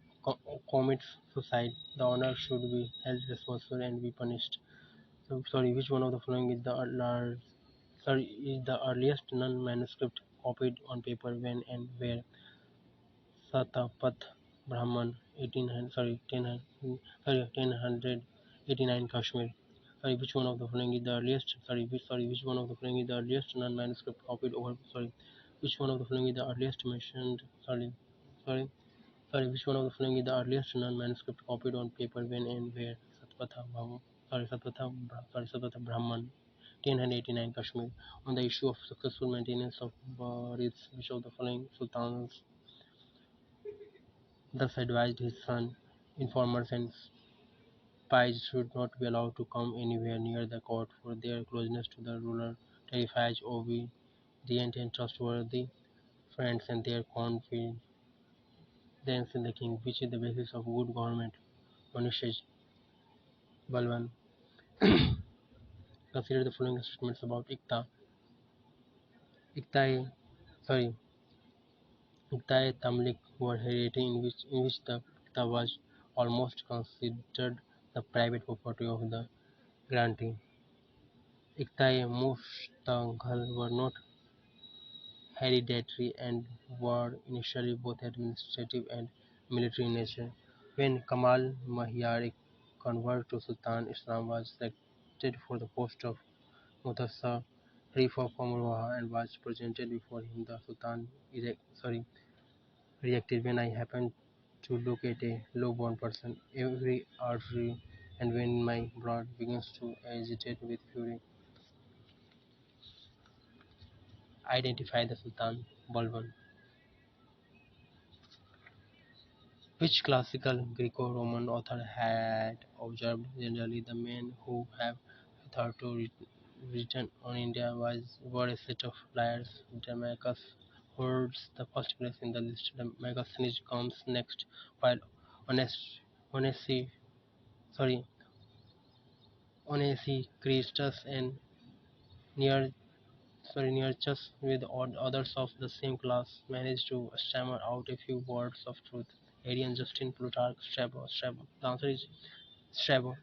commits suicide, the owner should be held responsible and be punished. So, sorry, which one of the following is the earliest non-manuscript copied on paper when and where? Satapat Brahman, 1089 Kashmir. Which one of the following is the earliest? Which one of the following is the earliest non-manuscript copied over? Which one of the following is the earliest mentioned? Sorry, which one of the following is the earliest non-manuscript copied on paper when and where? Satpatha Brahman, 1089 Kashmir. On the issue of successful maintenance of burials, which of the following sultans thus advised his son, informers and spies should not be allowed to come anywhere near the court for their closeness to the ruler, terrifies obedient and trustworthy friends and their confidence in the king, which is the basis of good government. Manushaj Balwan. Consider the following statements about Ikta, sorry, Ikta Tamlik were hereditary in which the Ikta was almost considered the private property of the grantee. Ikta Mustaghal were not hereditary and were initially both administrative and military in nature. When Kamal Mahyar, a convert to Sultan Islam, was selected for the post of Muhtasar Khalifa of Amroha and was presented before him, the Sultan reacted. When I happen to look at a low-born person, every artery, and when my blood begins to agitate with fury, identify the Sultan Balban. Which classical Greco-Roman author had observed generally the men who have hitherto written on India were a set of liars? Demachus holds the first place in the list. Demachus comes next, while Onesi, sorry, Onesicritus and near Nearchus with others of the same class managed to stammer out a few words of truth. Arian, Justin, Plutarch, Strabo. The answer is Strabo.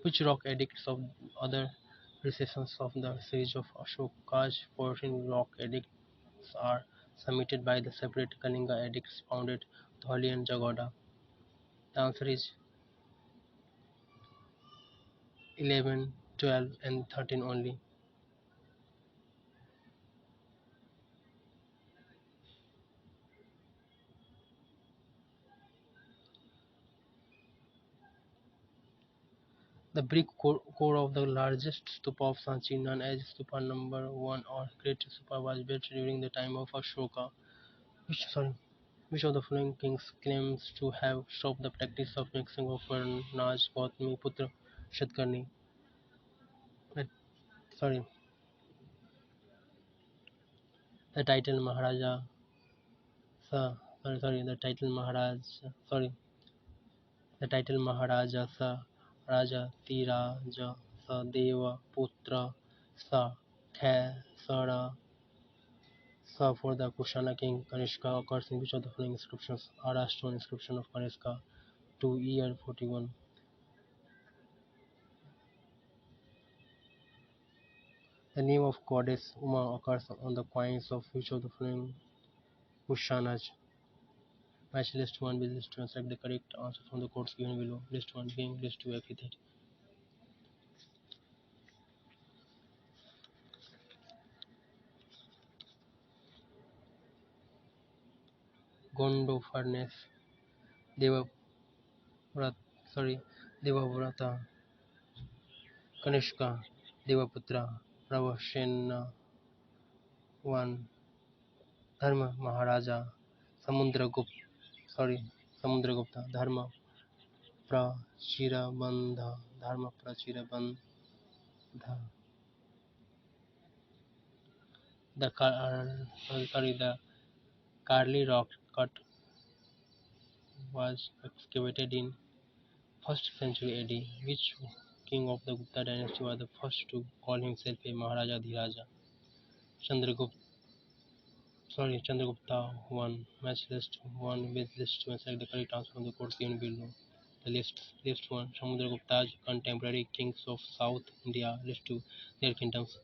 Which rock edicts of other recessions of the series of Ashoka's 14 rock edicts are submitted by the separate Kalinga edicts found at Dholi and Jagoda? The answer is 11, 12, and 13 only. The brick core of the largest stupa of Sanchi, known as Stupa Number 1 or Great Stupa, was built during the time of Ashoka. Which, sorry, which of the following kings claims to have stopped the practice of mixing of Varnaj Gautami Putra Shatkarni? The, sorry, the title Maharaja Sa, the title Maharaj, sorry, the title Maharaja Sa Raja Tiraja Sa Deva Putra Sa Khesara Sa for the Kushana king Kanishka occurs in which of the following inscriptions? Ara stone inscription of Kanishka 2 year 41. The name of goddess Uma occurs on the coins of which of the following Kushanas? Match list 1 with list 2 and select the correct answer from the codes given below. List 1 king, list 2 epithet. Gondo furnace, Devavrat, sorry, Devavrata, Kanishka, Devaputra, Ravashena one, Dharma Maharaja, Samundragupta, sorry, Samundragupta, Prachirabandha, Dharma Prachirabandha. The Karli rock cut was excavated in 1st century AD. Which king of the Gupta dynasty was the first to call himself a Maharaja Dhiraja? Chandragupta, Chandragupta 1. Match list 1 with list to select the correct answer from the course given below. The list. List 1. Samudragupta's contemporary kings of South India. List 2. Their kingdoms.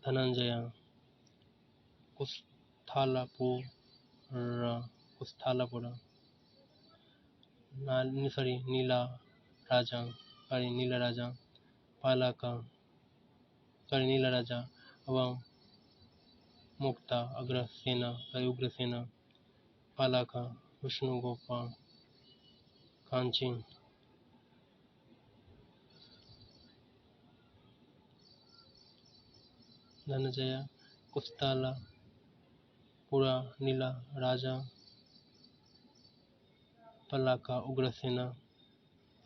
Dhananjaya, Kusthalapura, Kusthalapura, Nila Raja, Nila Raja, Palaka, Nila Raja, Avam Mukta, Agrasena, Ugrasena, Palaka, Vishnu Gopal, Kanchi, Dhananjaya, Kustala, Pura, Nila Raja, Palaka, Ugrasena,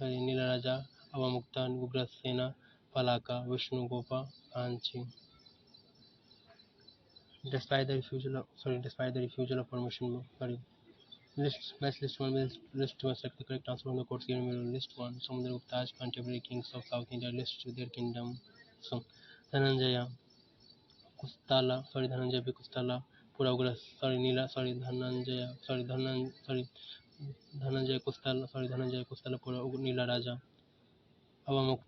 Nila Raja, Avamukta, Ugrasena, Palaka, Vishnu Gopa, Kanchi. Despite the refusal of permission, match list one will list to select the correct answer from the course given below. List one, Samudragupta's contemporary kings of South India. List to their kingdom. So, Dhananjaya, Dhananjaya B. Kustala, Puragras, Dhananjaya Kustala, Pura Nila Raja, Avamukta,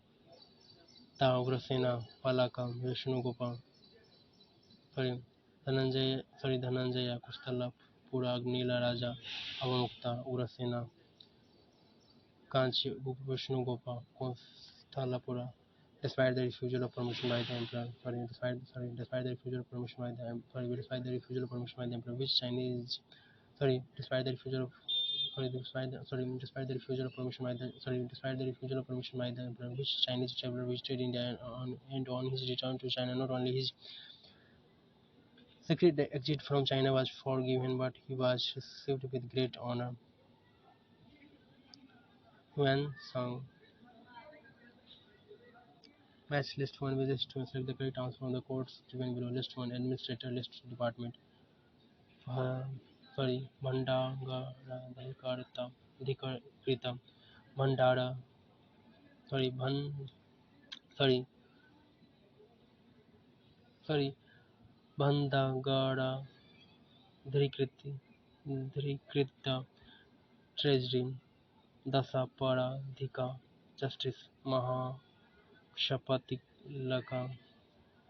Ugrasena, Palaka, Vishnu Gopal, sorry, Dhananjaya Kustala, Pura Nila Raja, Avamukta, Ugrasena, Kanchi, Vishnu Gopa, Kostalapura, despite the refusal of permission by the emperor. Despite the refusal of permission by the despite the refusal of permission by the emperor, which Chinese, despite the refusal of, despite the refusal of permission by the, despite the refusal of permission by the emperor, which Chinese traveler visited India and on his return to China, not only his secret exit from China was forgiven, but he was received with great honor. Yuan Sang. Match list 1 with list 2. Select the correct answer from the codes given below. List 1 Administrator, List Department. Uh, Bhandagara Dhikarita Bhandara sorry Bhan sorry sorry Bhandagara Dhrikrita Treasury Dasapara Dhika Justice Mahakshapati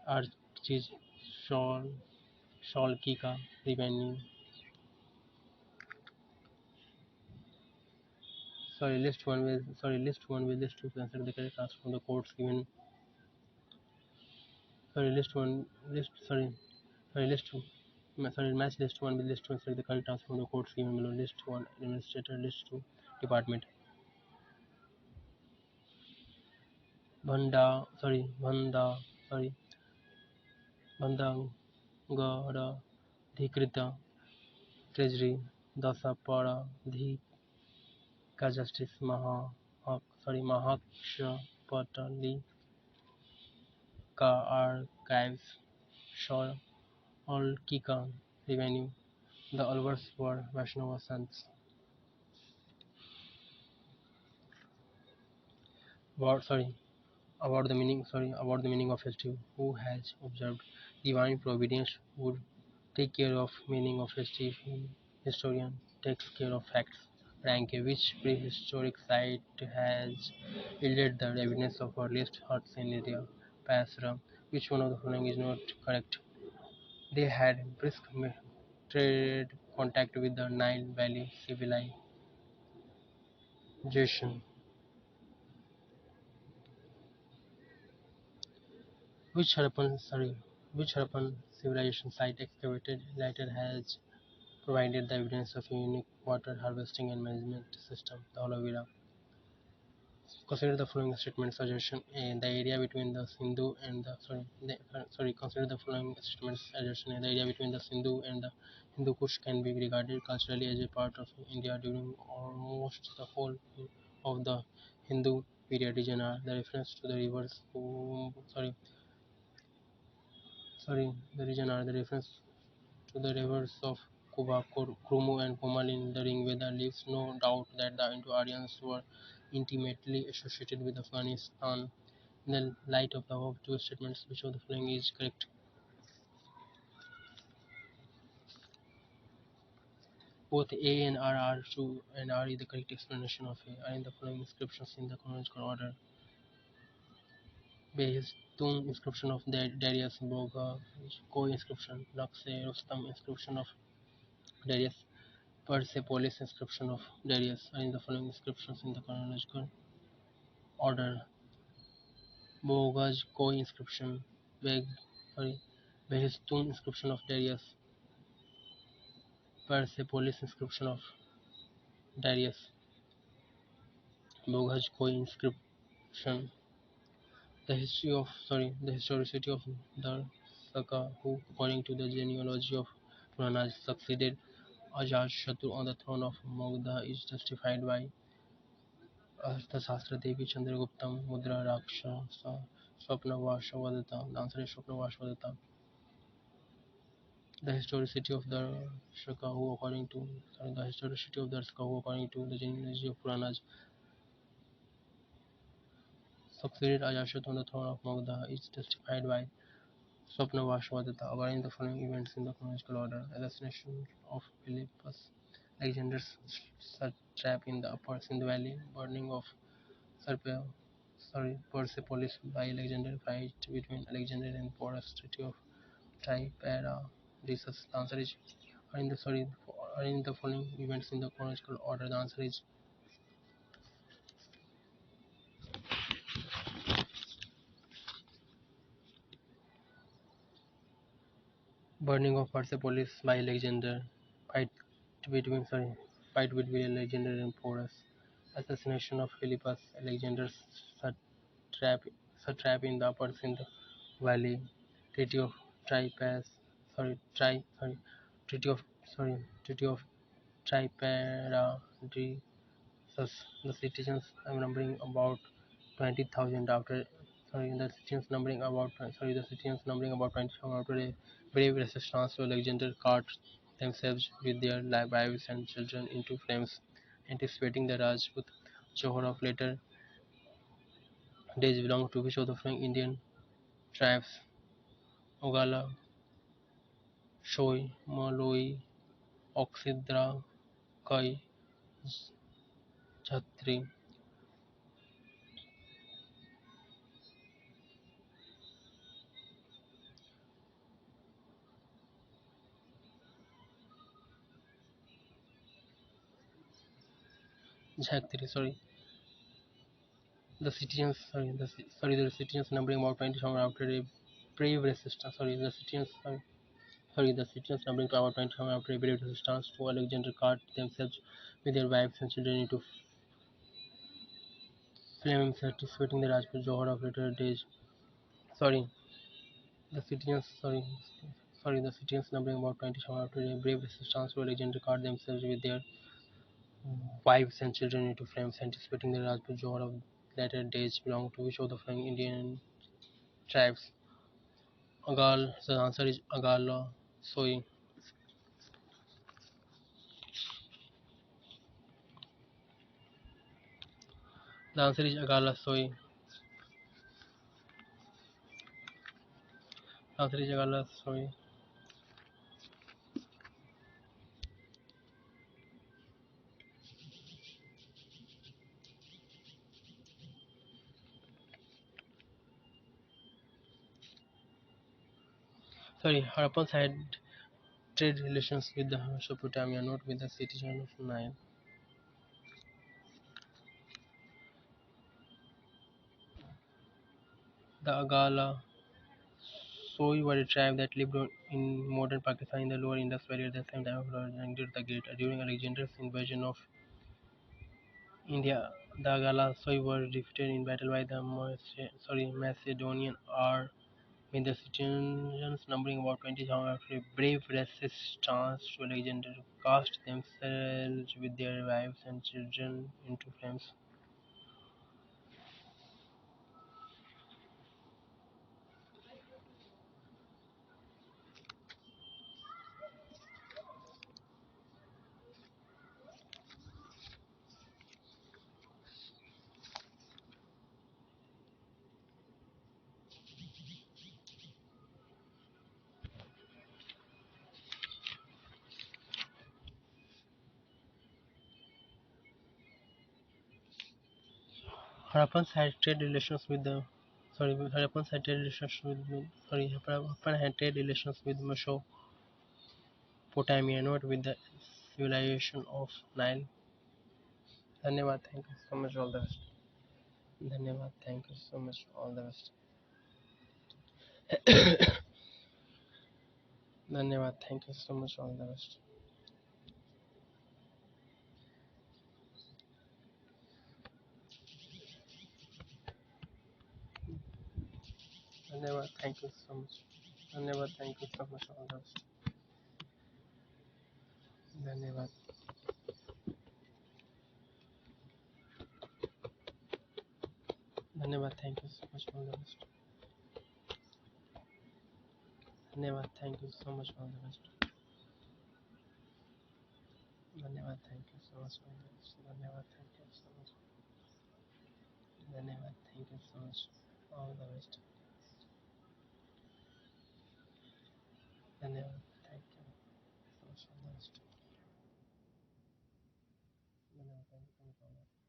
Archis Shol Sholkika Revenue. List one will list two to answer the correct answer from the codes given. List one list list two match list one will list two answer the correct answer from the codes given below. List one administrator, list two department. Bhanda sorry Bhandangara Dhikrita Treasury Dasapara Dhika Justice Mahakshapatali Ka Archives Sholkika Revenue. The Alvars were Vaishnava sons. About sorry about the meaning of festive. Who has observed divine providence would take care of meaning of festive. Historian takes care of facts. Rank which prehistoric site has yielded the evidence of earliest huts in India? Pasra. Which one of the following is not correct? They had brisk trade contact with the Nile Valley civilization. Which Harappan civilization site excavated later has provided the evidence of a unique water harvesting and management system, the aloe vera. Consider the following statement suggestion: A. The area between the Sindhu and the Consider the following statement suggestion: A. The area between the Sindhu and the Hindu Kush can be regarded culturally as a part of India during almost the whole of the Hindu period. Region are the reference to the rivers. The region are the reference to the rivers of Kuba, Krumu, and Komalin. The Ring Veda leaves no doubt that the Indo-Aryans were intimately associated with Afghanistan. In the light of the above two statements, which of the following is correct? Both A and R are true, and R is the correct explanation of A. Are in the following inscriptions in the chronological order: Behistun inscription of Darius Boga, Ko inscription, Lakse Rustam inscription of Darius, Persepolis inscription of Darius. Are in the following inscriptions in the chronological order: Bogaj Ko inscription, Beg, Behistun inscription of Darius, Persepolis inscription of Darius, Bogaj Ko inscription. The historicity of Darsaka, who, according to the genealogy of Puranas, succeeded Ajatashatru on the throne of Magadha, is justified by Arthashastra Devi Chandraguptam Mudra Rakshasa Swapnavashavadata. The answer is Swapnavashavadata. The historicity of Darshaka, who according to the historicity of Darshaka, who according to the genealogy of Puranas succeeded Ajatashatru on the throne of Magadha, is justified by Swapnavashavadata. Avoiding the following events in the chronological order: assassination of Philippus, Alexander's satrap in the upper Sindh valley, burning of Serpe, Persepolis by Alexander, fight between Alexander and Porus, Treaty of Typera. The answer is are in the following events in the chronological order. The answer is burning of Persepolis by Alexander, fight between fight between Alexander and Porus, assassination of Philippus, Alexander's satrap satrap in the upper Sindh valley, Treaty of Tripas, sorry, Tri, sorry, Treaty of, Treaty of Tripera. The citizens numbering about 20,000 after, the citizens numbering about, the citizens numbering about 20,000 after a brave resistance to Alexander caught themselves with their wives and children into flames, anticipating the Rajput Johor of later days belonged to which of the following Indian tribes? Ogala, Shoi, Maloi, Oxidra, Kai, Jhatri. Jhatri, the citizens numbering about 20,000 after a brave resistance. The citizens numbering about 20,000 after a brave resistance to Alexander caught themselves with their wives and children into flames, anticipating the Rajput Johor of later days. Sorry, the citizens, the citizens numbering about 20,000 after a brave resistance to Alexander caught themselves with their wives and children into flames, anticipating the Rajput Johor of later days belong to which of the following Indian tribes? Agal. So the answer is Agala Soi. The answer is Agala Soi. The answer is Agala Soi. Harappans had trade relations with the Mesopotamia, not with the citizen of Nile. The Agala Soi were a tribe that lived in modern Pakistan in the lower Indus Valley at the same time of Alexander the Great. During Alexander's invasion of India, the Galasoi were defeated in battle by the Macedonian army. The citizens, numbering about 20,000, after a brave resistance to Alexander, cast themselves with their wives and children into flames. Harappans had trade relations with the Harappans had trade relations Harappan had trade relations with Mesopotamia, not with the civilization of Nile. धन्यवाद. Thank you so much. All the best. धन्यवाद. Thank you so much. All the best. धन्यवाद. Thank you so much. All the best. धन्यवाद. Thank you so much. धन्यवाद. Thank you so much. All the best. धन्यवाद. धन्यवाद. Thank you so much. All the best. धन्यवाद. Thank you so much. All the best. धन्यवाद. Thank you so much. All the best. धन्यवाद. Thank you so much. धन्यवाद. Thank you so much. All the best. धन्यवाद. Thank you so much. All the best. धन्यवाद. Thank you so much.